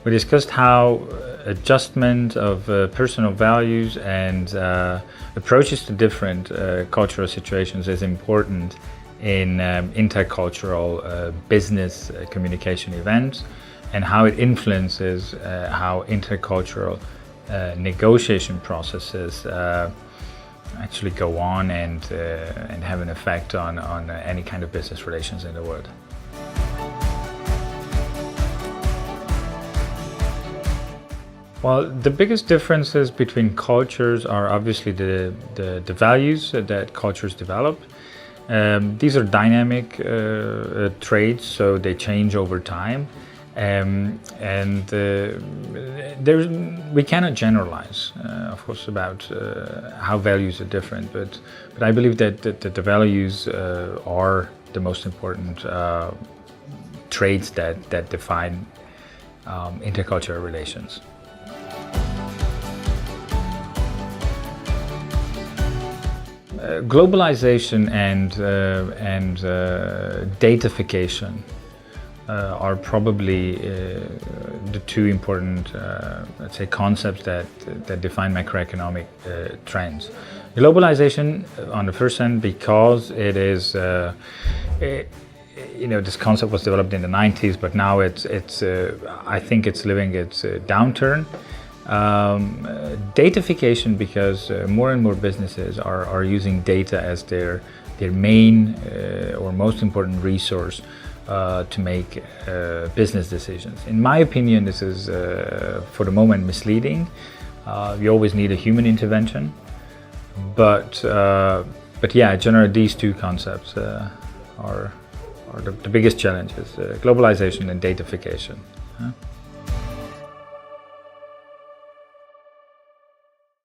We discussed how adjustment of personal values and approaches to different cultural situations is important in intercultural business communication events, and how it influences how intercultural negotiation processes actually go on and have an effect on any kind of business relations in the world. Well, the biggest differences between cultures are obviously the values that cultures develop. These are dynamic traits, so they change over time. We cannot generalize, of course, about how values are different, but I believe that the values are the most important traits that define intercultural relations. Globalization and datafication are probably the two important, let's say, concepts that define macroeconomic trends. Globalization, on the first hand, because it is, this concept was developed in the 90s, but now I think it's living its downturn. Datafication, because more and more businesses are using data as their main or most important resource to make business decisions. In my opinion, this is for the moment misleading. You always need a human intervention, but yeah, generally these two concepts are the biggest challenges: globalization and datafication.